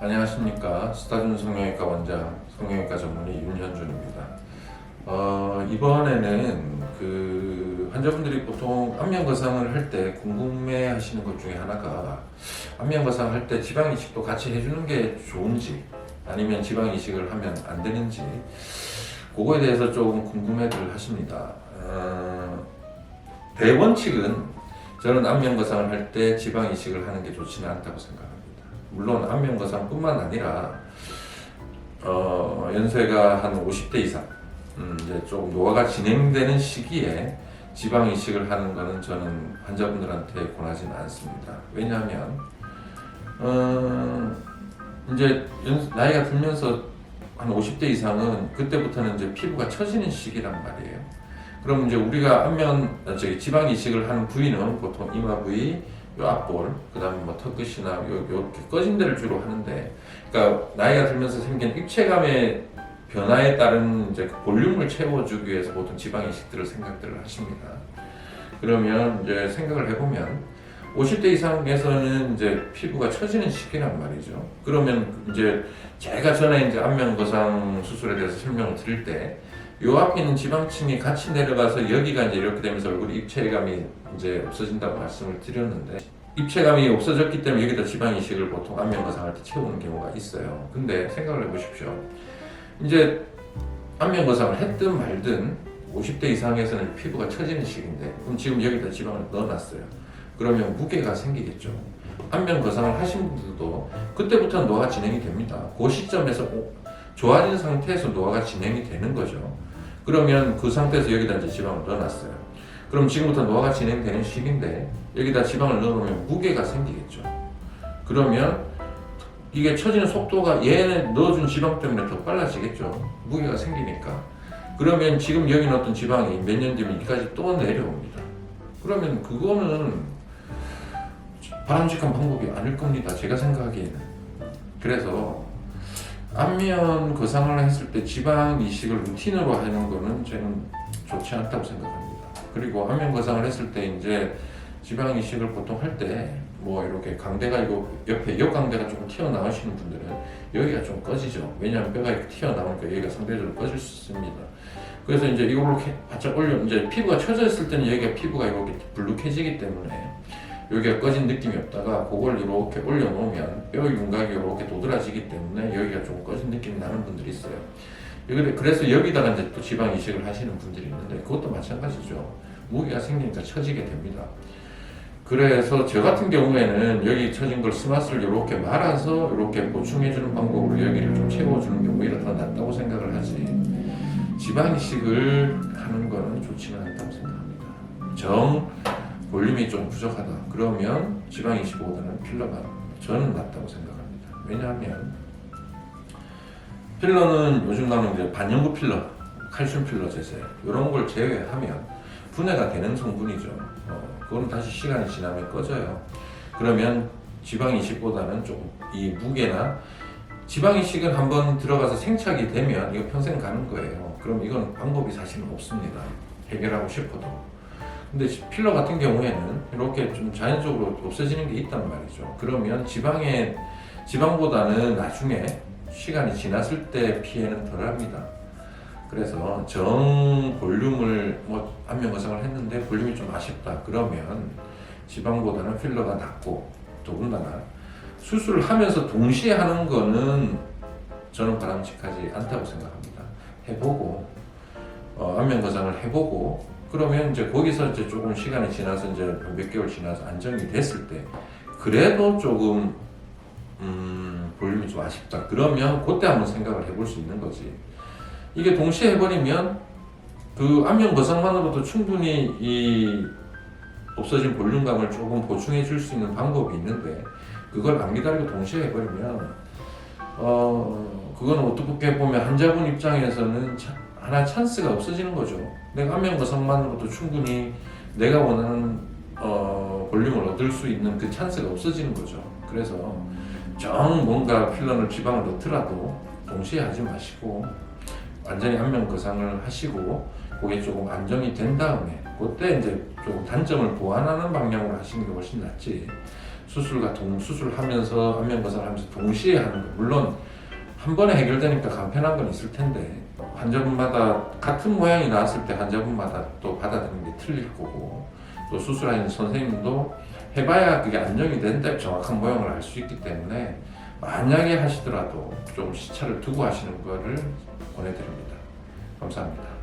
안녕하십니까. 스타준 성형외과 원장, 성형외과 전문의 윤현준입니다. 이번에는 환자분들이 보통 안면거상을 할 때 궁금해 하시는 것 중에 하나가 안면거상 할 때 지방이식도 같이 해주는 게 좋은지 아니면 지방이식을 하면 안 되는지 그거에 대해서 조금 궁금해들 하십니다. 대원칙은 저는 안면거상을 할 때 지방이식을 하는 게 좋지는 않다고 생각합니다. 물론 안면거상뿐만 아니라 연세가 한 50대 이상 이제 좀 노화가 진행되는 시기에 지방 이식을 하는 것은 저는 환자분들한테 권하지는 않습니다. 왜냐하면 이제 나이가 들면서 한 50대 이상은 그때부터는 이제 피부가 처지는 시기란 말이에요. 그럼 이제 우리가 지방 이식을 하는 부위는 보통 이마 부위, 요 앞볼, 그 다음에 뭐 턱끝이나 요 꺼진 데를 주로 하는데, 그러니까 나이가 들면서 생긴 입체감의 변화에 따른 이제 볼륨을 채워주기 위해서 보통 지방 이식들을 생각들을 하십니다. 그러면 이제 생각을 해보면 50대 이상에서는 이제 피부가 처지는 시기란 말이죠. 그러면 이제 제가 전에 이제 안면거상 수술에 대해서 설명을 드릴 때, 요 앞에 있는 지방층이 같이 내려가서 여기가 이제 이렇게 되면서 얼굴 입체감이 이제 없어진다고 말씀을 드렸는데, 입체감이 없어졌기 때문에 여기다 지방 이식을 보통 안면거상할 때 채우는 경우가 있어요. 근데 생각을 해보십시오. 이제 안면거상을 했든 말든 50대 이상에서는 피부가 처지는 시기인데, 그럼 지금 여기다 지방을 넣어놨어요. 그러면 무게가 생기겠죠. 안면거상을 하신 분들도 그때부터 노화가 진행이 됩니다. 그 시점에서 좋아진 상태에서 노화가 진행이 되는 거죠. 그러면 그 상태에서 여기다 이제 지방을 넣어놨어요. 그럼 지금부터 노화가 진행되는 시기인데 여기다 지방을 넣어놓으면 무게가 생기겠죠. 그러면 이게 처지는 속도가 얘는 넣어준 지방 때문에 더 빨라지겠죠. 무게가 생기니까. 그러면 지금 여기 넣었던 지방이 몇 년 뒤면 여기까지 또 내려옵니다. 그러면 그거는 바람직한 방법이 아닐 겁니다. 제가 생각하기에는. 그래서 안면 거상을 했을 때 지방 이식을 루틴으로 하는 거는 저는 좋지 않다고 생각합니다. 그리고 안면 거상을 했을 때 이제 지방 이식을 보통 할 때 뭐 이렇게 강대가 이거 옆에 역강대가 좀 튀어나오시는 분들은 여기가 좀 꺼지죠. 왜냐하면 뼈가 이렇게 튀어나오니까 여기가 상대적으로 꺼질 수 있습니다. 그래서 이제 이걸 이렇게 바짝 올려, 이제 피부가 처졌을 때는 여기가 피부가 이렇게 불룩해지기 때문에 여기가 꺼진 느낌이 없다가 그걸 이렇게 올려놓으면 뼈 윤곽이 이렇게 도드라지기 때문에 여기가 좀 꺼진 느낌이 나는 분들이 있어요. 그래서 여기다가 이제 또 지방 이식을 하시는 분들이 있는데 그것도 마찬가지죠. 무게가 생기니까 처지게 됩니다. 그래서 저 같은 경우에는 여기 처진 걸 스마스를 이렇게 말아서 이렇게 보충해주는 방법으로 여기를 좀 채워주는 게 오히려 더 낫다고 생각을 하지, 지방 이식을 하는 거는 좋지는 않다고 생각합니다. 볼륨이 좀 부족하다 그러면 지방 이식보다는 필러가 저는 낫다고 생각합니다. 왜냐하면 필러는 요즘 나오는 이제 반영구 필러, 칼슘 필러 제제 이런 걸 제외하면 분해가 되는 성분이죠. 그거는 다시 시간이 지나면 꺼져요. 그러면 지방 이식보다는 좀 이 무게나 지방 이식은 한번 들어가서 생착이 되면 이거 평생 가는 거예요. 그럼 이건 방법이 사실은 없습니다. 해결하고 싶어도. 근데 필러 같은 경우에는 이렇게 좀 자연적으로 없어지는 게 있단 말이죠. 그러면 지방보다는 나중에 시간이 지났을 때 피해는 덜 합니다. 그래서 볼륨을 안면거상을 했는데 볼륨이 좀 아쉽다 그러면 지방보다는 필러가 낫고, 더군다나 수술을 하면서 동시에 하는 거는 저는 바람직하지 않다고 생각합니다. 해보고 안면거상을 해보고 그러면 이제 거기서 이제 조금 시간이 지나서 이제 몇 개월 지나서 안정이 됐을 때 그래도 조금 볼륨이 좀 아쉽다 그러면 그때 한번 생각을 해볼 수 있는 거지. 이게 동시에 해버리면 그 안면 거상만으로도 충분히 이 없어진 볼륨감을 조금 보충해 줄 수 있는 방법이 있는데 그걸 안 기다리고 동시에 해버리면 그건 어떻게 보면 환자분 입장에서는 하나 찬스가 없어지는 거죠. 내가 안면 거상만으로도 충분히 내가 원하는 볼륨을 얻을 수 있는 그 찬스가 없어지는 거죠. 그래서 뭔가 필러를 지방을 넣더라도 동시에 하지 마시고 완전히 안면 거상을 하시고 그게 조금 안정이 된 다음에 그때 이제 조금 단점을 보완하는 방향으로 하시는 게 훨씬 낫지. 수술과 동수술하면서 안면거상하면서 동시에 하는 거 물론 한 번에 해결되니까 간편한 건 있을 텐데 환자분마다 같은 모양이 나왔을 때 환자분마다 또 받아들이는 게 틀릴 거고 또 수술하는 선생님도 해봐야 그게 안정이 된다 정확한 모양을 알 수 있기 때문에 만약에 하시더라도 좀 시차를 두고 하시는 거를 권해드립니다. 감사합니다.